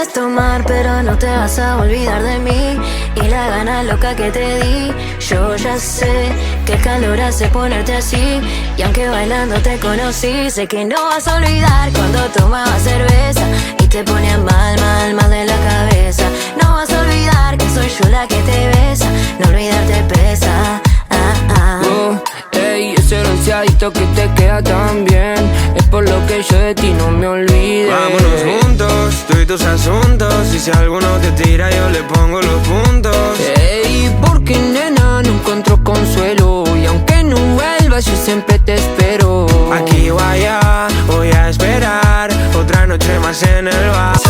puedes tomar, pero no te vas a olvidar de mí. Y la gana loca que te di, yo ya sé que calor hace ponerte así. Y aunque bailando te conocí, sé que no vas a olvidar cuando tomabas cerveza y te ponías mal, mal, mal de la cabeza. No vas a olvidar que soy yo la que te besa, no olvidarte pesa. Ey, ese bronceadito que te queda tan bien, es por lo que yo de ti no me olvide. Vámonos juntos, tú y tus asuntos, y si alguno te tira yo le pongo los puntos. Ey, porque nena no encuentro consuelo, y aunque no vuelvas yo siempre te espero. Aquí o allá, voy a esperar otra noche más en el bar.